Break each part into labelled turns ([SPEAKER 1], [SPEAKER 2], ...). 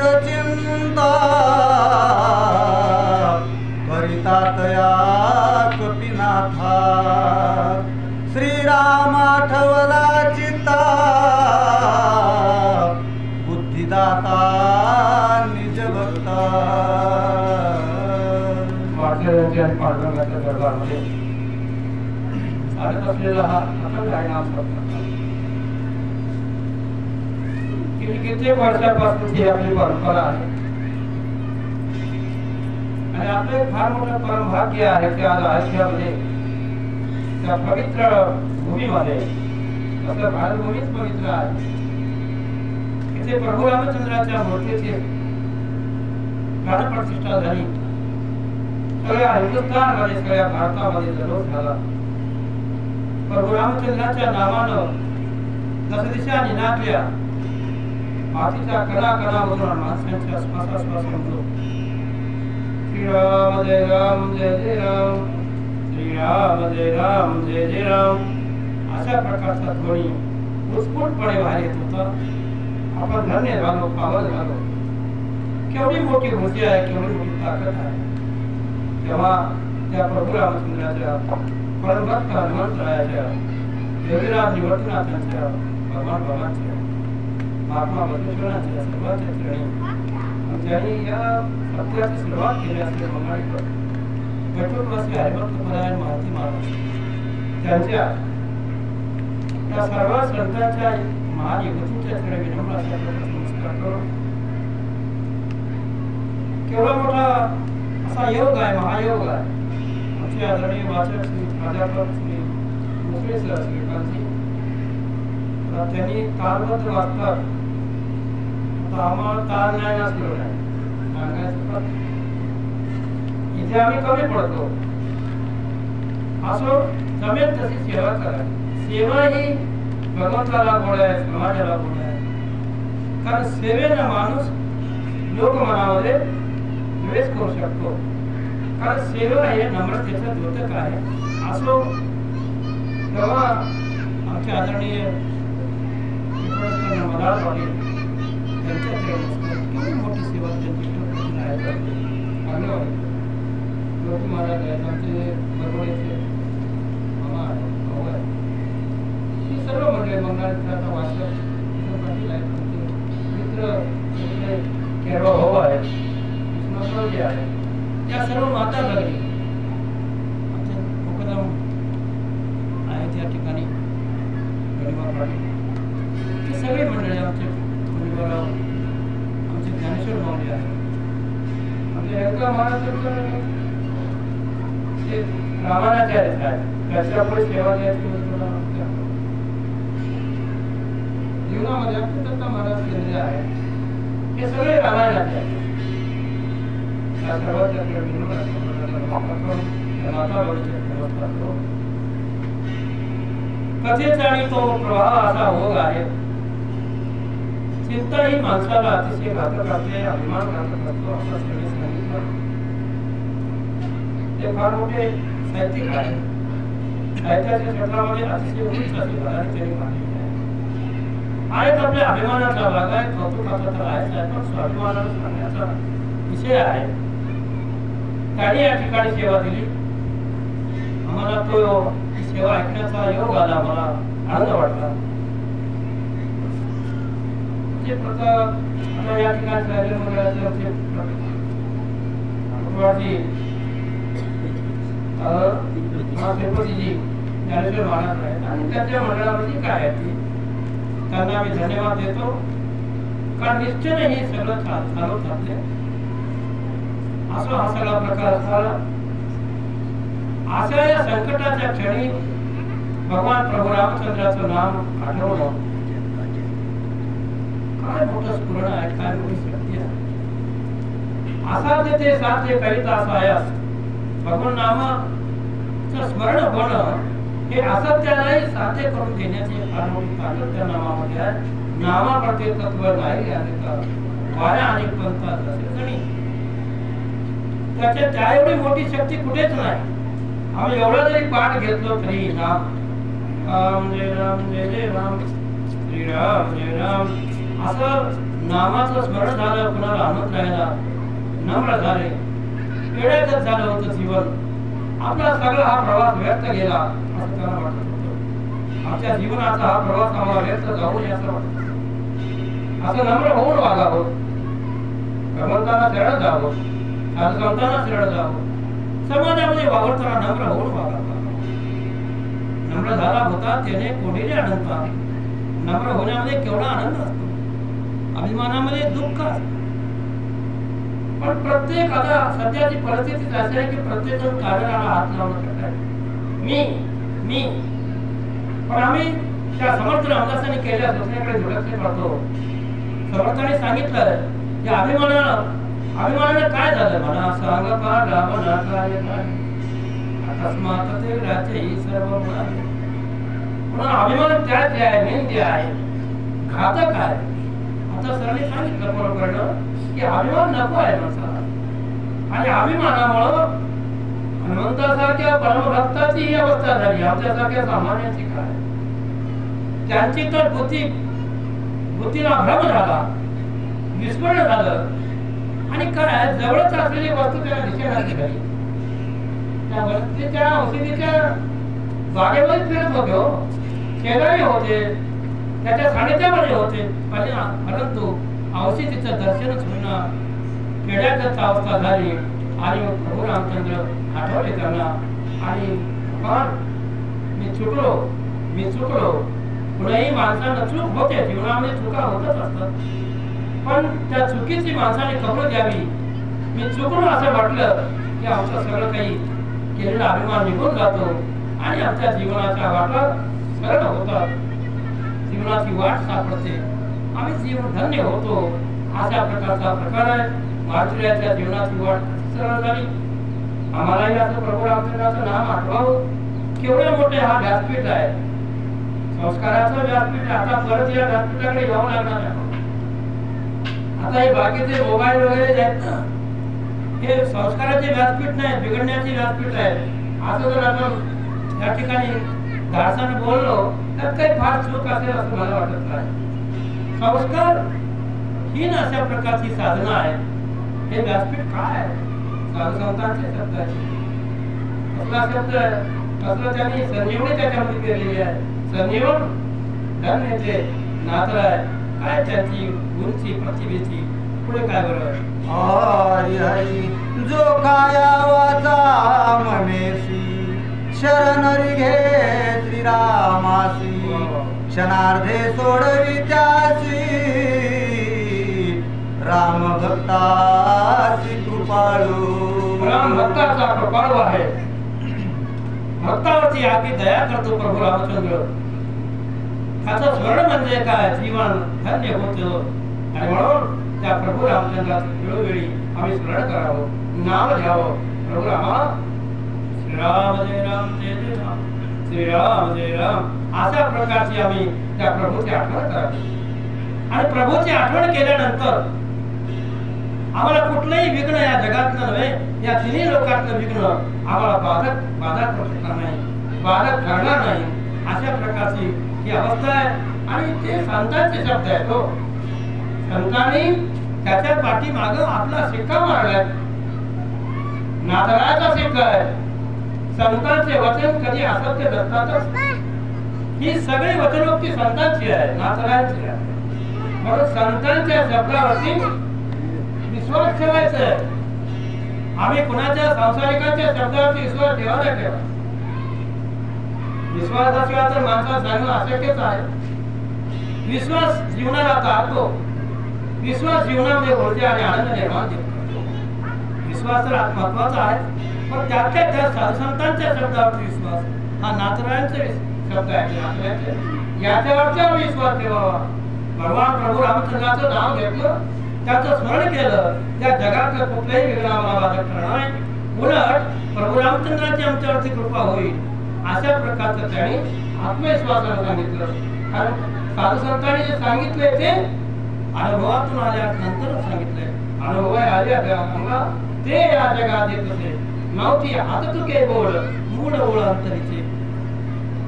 [SPEAKER 1] चिंता करिता तया कपिनाथा श्रीराम आठवला चित्ता बुद्धिदाता निज भक्ता.
[SPEAKER 2] मार्गदर्शन आणि पांडुरंगाच्या दरबारमध्ये चालत असलेला हा अखंड हरिनाम सप्ताह कित्येक वर्षापासूनची आपली परंपरा आहे आणि आपलं एक फार मोठं परमभाग्य आहे की आज आयुष्यामध्ये त्या पवित्र भूमीमध्ये असं भारतभूमीच पवित्र आहे. इथे प्रभू रामचंद्राच्या मूर्तीची प्राणप्रतिष्ठा झाली. सगळ्या हिंदुस्थानमध्ये सगळ्या भारतामध्ये जल्लोष झाला. प्रभू रामचंद्राच्या नावानं दशदिशा निनादल्या. मातीच्या कणाकणामधून माणसांच्या श्वासाश्वासामधून श्रीराम जय राम जय जय राम, श्रीराम जय राम जय जय राम अशा प्रकारचा ध्वनी उत्स्फूर्तपणे बाहेर येत होता. आपण धन्य झालो, पावन झालो. केवढी मोठी गोष्ट आहे, केवढी मोठी ताकद आहे. तेव्हा त्या प्रभू रामचंद्राच्या परमभक्त हनुमंतरायाच्या योगीराज निवर्तनाथांच्या भगवान बाबांच्या महात्मा बसवेश्वरांच्या सर्वांच्या चरणी ज्यांनी या सत्याची सुरुवात केली असते मंगळावर बैठकवासी हरिभक्त परायण महात्मा महाराज त्यांच्या त्या सर्व संतांच्या महान युवतींच्या चरणी विनम्र अशा प्रकारे नमस्कार करो. केवढा मोठा असा योग आहे, महायोग आहे. आमचे आदरणीय वाचक श्री प्राध्यापक श्री मुसळे सर श्रीकांतजी त्यांनी तालबद्ध वाचतात. आम्हाला ताल नाही नसलो नाही इथे आम्ही कमी पडतो. असो जमेल तशी सेवा करा. सेवा ही भगवंताला गोड आहे, समाजाला गोड आहे. कारण सेवेनं माणूस लोकमनामध्ये प्रवेश करू शकतो. कारण सेवा हे नम्रतेचं द्योतक आहे. असो तेव्हा आमचे आदरणीय मदार पाटील केवढी मोठी सेवा त्यांची लोक महाराज आहेत, आमचे बरोबरचे मामा आहे, भाऊ आहे. ही सर्व मंडळी मंगळाचा वाचक पाटील आहेत, मित्र केरवा भाऊ आहेत, विष्णुजी आहे. त्या सर्व माता भगिनी आमचे मुकदम आहेत या ठिकाणी गणिमा पाटील. ही सगळी मंडळी आमचे आमचे ज्ञानेश्वर माऊली आहे. आमचे एका महाराष्ट्राचं ते रामायणाचे आहेत. त्याच्या पुढे सेवा द्यायची जीवनामध्ये आपले दत्त महाराज केलेले आहेत. हे सगळे रामायणाचे आहेत. त्या सर्वांच्या कथेचा आणि तो प्रवाह असा होग आहे. चिंता ही माणसाला अतिशय घातक असते, अभिमान घातक असतो असं सगळे सांगितलं. ते फार मोठे साहित्यिक आहे. साहित्याच्या क्षेत्रामध्ये अतिशय उच्च अशी भरारी त्यांनी मांडलेली आहे. आहेत आपल्या अभिमानाचा भाग आहे, कौतुकाचा तर आहेच आहे, पण स्वाभिमानाला सांगण्याचा विषय आहे. त्यांनी या ठिकाणी सेवा दिली. आम्हाला तो सेवा ऐकण्याचा योग आला, मला आनंद वाटला. आता या ठिकाणी राहिलेले मंडळाचे तिरुपतीजी ज्ञानेश्वर महाराज आहेत आणि त्यांच्या मंडळामध्ये काय आहे ती त्यांना आम्ही धन्यवाद देतो. कारण निश्चयाने हे सगळं चालवत घातले. असं हा सगळा प्रकार झाला. अशा या संकटाच्या क्षणी भगवान प्रभू रामचंद्राचं नाम आठवणं काय मोठं स्फुरण आहे, काय मोठी शक्ती आहे. असाध्य ते साध्य करिता असायास भगवान नामाचं स्मरण होणं हे असाध्यालाही साध्य करून देण्याची फार मोठी ताकद त्या नामामध्ये आहे. नामाप्रती तत्व नाही वाया आणि पंथा जणी त्याच्या त्या एवढी मोठी शक्ती कुठेच नाही. आम्ही एवढा जरी पाठ घेतलो तरी राम राम जय जय राम, श्रीराम जय राम असं नामाचं स्मरण झालं, कुणाला आनंद राहिला, नम्र झाले, वेळेतच झालं होतं जीवन. आपला सगळा हा प्रवास व्यर्थ गेला असं त्याला वाटत होतं. आमच्या जीवनाचा हा प्रवास आम्हाला व्यर्थ जाऊ नये असं वाटत. असं नम्र होऊन वागावं, भगवंताला शरण जावं, साधुसंतांना शरण जावं, समाजामध्ये वावरताना नम्र होऊन वागावं. नम्र झाला होता त्याने कोणीने अनंत. नम्र होण्यामध्ये केवढा आनंद असतो, अभिमानामध्ये दुःख असतं. पण प्रत्येक आता सध्याची परिस्थिती अशी आहे की प्रत्येक जण कार्याला हात लावणं करत आहे, मी. पण आम्ही त्या समर्थ रामदासांनी केल्या दुसऱ्याकडे दुर्लक्ष करतो. समर्थाने सांगितलं की अभिमानाने काय झालं, म्हणा सांग रावणा काय अकस्मात ते राज्य सर्व म्हणून अभिमान त्याच आहे, मेहनती आहे, घातक आहे. आता सरांनी सांगितलं बरोबर की अभिमान नको आहे माणसाला. आणि अभिमानामुळं हनुमंतासारख्या परमभक्ताची ही अवस्था झाली. आमच्यासारख्या सामान्याची काय, त्यांची तर बुद्धीला भ्रम झाला, विस्मरण झालं. आणि काय जवळच असलेली वस्तू त्याला दिसेना झाली. त्या वस्तीच्या औषधीच्या बागेमध्ये फिरत होते, शेजारी होते, त्याच्या सानिध्यामध्ये होते, परंतु औषधीचं दर्शनच होईना. खेड्यातच अवस्था झाली. आणि प्रभू रामचंद्र आठवले त्यांना आणि मी चुकलो. कुणाही माणसानं चूक होते, जीवनामध्ये चुका होतच असतात. पण त्या चुकीची माणसाने खबर द्यावी. मी चुकलो असं म्हटलं की आमचं सगळं काही केलेला अभिमान निघून जातो आणि आमच्या जीवनाच्या वाटा सरळ होतात, जीवनाची वाट सापडते, आम्ही जीवन धन्य होतो. अशा प्रकारचा प्रकार आहे. मार्जुर्याच्या जीवनाची वाट सरळ झाली. आम्हालाही असं प्रभू रामचंद्राचं नाम आठवावं. केवढे मोठे हा व्यासपीठ आहे, संस्काराचं व्यासपीठ. आता परत या व्यासपीठाकडे यावं लागणार आहे. आता हे बाकीचे मोबाईल वगैरे जे आहेत ना, हे संस्काराचे व्यासपीठ नाही, बिघडण्याचे व्यासपीठ आहे. असं जर आपण या ठिकाणी धाडसाने बोललो तर काही फार चूक असेल असं मला वाटत नाही. संस्कार ही अशा प्रकारची साधना आहे. हे व्यासपीठ काय आहे? साधुसंतांचे शब्द आहे. आपला शब्द असलं त्यांनी संजीवनी त्याच्यामध्ये केलेली आहे. संजीवन धन्याचे नातराय काय त्यांची उंची प्रतिभेची पुढे काय बरोबर.
[SPEAKER 1] हरी हरी जो काया वाचा मनेसी शरण घे श्रीरामासी क्षणार्धे सोडवी त्यासी राम भक्ताची कृपाळू.
[SPEAKER 2] राम भक्ताचा कृपाळू आहे. भक्तावरती आपली दया करतो प्रभू रामचंद्र. त्याचं स्मरण म्हणजे काय, जीवन धन्य होतं. आणि म्हणून त्या प्रभू रामचंद्राचं वेळोवेळी आम्ही स्मरण करावं, नाव घ्यावं. प्रभू रामा श्रीराम जय राम जय जय राम, श्रीराम जय राम. अशा प्रकारची आम्ही त्या प्रभूची आठवण करावी. आणि प्रभूची आठवण केल्यानंतर आम्हाला कुठलंही विघ्न या जगातलं नव्हे, या तिन्ही लोकातलं विघ्न आम्हाला बाधा करू शकणार नाही, बाधक ठरणार नाही. अशा प्रकारची ही अवस्था आहे. आणि ते संतांचे शब्द आहेत. तो संतांनी त्याच्या पाठीमागं आपला शिक्का मारलाय, नातराचा शिक्का आहे. संतांचे वचन कधी असत्य दत्तातच. ही सगळी वचनोक्ती संतांची आहे, नातराची आहे. म्हणून संतांच्या शब्दावरती विश्वास ठेवायचा आहे. आम्ही कुणाच्या संसारिकांच्या शब्दावरती विश्वास ठेवायला ठेवा. विश्वासाशिवाय तर माणसाला सांगणं अशक्यच आहे. विश्वास जीवनाला तारतो. विश्वास जीवनामध्ये ऊर्जा आणि आनंद निर्माण देतो. विश्वास तर महत्वाचा आहे, पण त्यातल्या त्या साधुसंतांच्या शब्दावरती विश्वास हा नातरांचे शब्द आहे. याच्यावरचा विश्वास ठेवावा. भगवान प्रभू रामचंद्राचं नाव घेतलं, त्याचं स्मरण केलं, त्या जगातलं कुठल्याही विघ्न आम्हाला बाधक ठरणार नाही. उलट प्रभू रामचंद्राची आमच्यावरती कृपा होईल. अशा प्रकारचं त्यांनी आत्मविश्वासाला सांगितलं. कारण साधुसंतांनी जे सांगितले ते अनुभवातून आल्यानंतर सांगितले. अनुभव आल्या ते या जगात येत असे नव्हती हात तुके बोल मूळ ओळ अंतरीचे.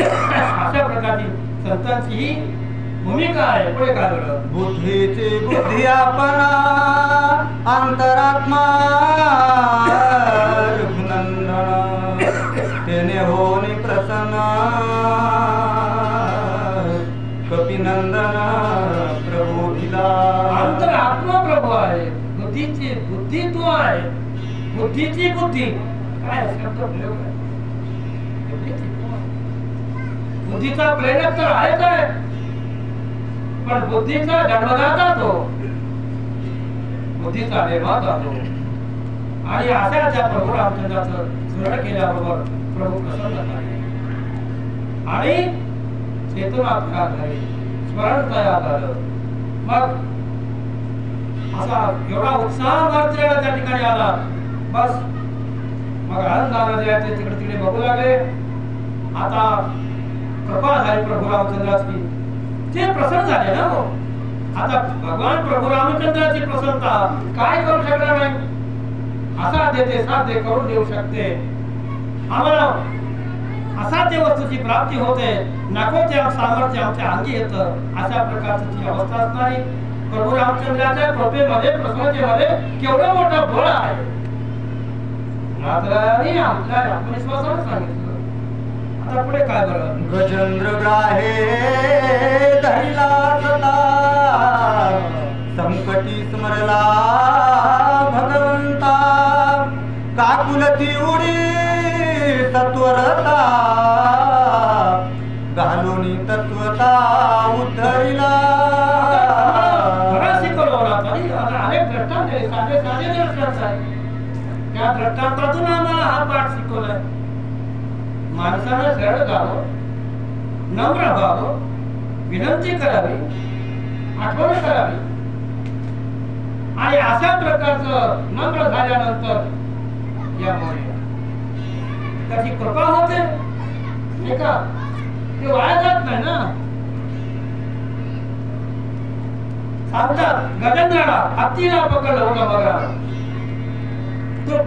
[SPEAKER 2] अशा प्रकारची संतांची ही भूमिका आहे. पुढे काय बरं?
[SPEAKER 1] बुद्धीची बुद्धी आपणा अंतरात्मा रघुनंदन तेने होनी प्रसन्न कपिनंदन प्रभू दिला.
[SPEAKER 2] अंतरात्मा प्रभू आहे. बुद्धीची बुद्धी तू आहे. बुद्धीची बुद्धी काय शब्द प्रयोग आहे. बुद्धीची तू आहे. बुद्धीचा प्रेरक तर आहे काय, पण बुद्धीचा जन्मदाता तो, बुद्धीचा निर्माता तो. आणि अशा त्या प्रभू रामचंद्राचं स्मरण केल्याबरोबर प्रभू प्रसन्न झाले आणि चेतना तयार झाली, स्मरण तयार झालं. मग असा एवढा उत्साह भारतीयाला त्या ठिकाणी आला. बस मग आनंदाने ते तिकडे तिकडे बघू लागले. आता कृपा झाली प्रभू रामचंद्राची, ते प्रसन्न झाले ना. हो आता भगवान प्रभू रामचंद्राची प्रसन्नता काय करू शकणार नाही. असाध्य साध्य करून देऊ शकते. आम्हाला असाध्य वस्तूची प्राप्ती होते, नको ते सामर्थ्य आमच्या अंगी येतं. अशा प्रकारची अवस्था असणारी प्रभू रामचंद्राच्या कृपेमध्ये प्रसन्नतेमध्ये केवढं मोठं बळ आहे. मात्र आपल्या आत्मविश्वासाने सांगितलं. आता पुढे काय बरं?
[SPEAKER 1] गजेंद्र ग्राहे धरिला सदा संकटी स्मरला भगवंता काकुलती उडी सत्वरता घालूनी तत्वता उद्धरिला.
[SPEAKER 2] अनेक दृष्टांत साधे साधे दृष्टांत आहे. त्या दृष्टांतातून आम्हाला हा पाठ शिकवलाय. माणसानं सरळ जावं, नम्र व्हावं, विनंती करावी, आठवण करावी. आणि अशा प्रकारचं नम्र झाल्यानंतर यामुळे त्याची कृपा होते. नाही का? ते वाया जात नाही ना. सांगतात गजेंद्राला हत्तीला पकडलं होतं बघा. तो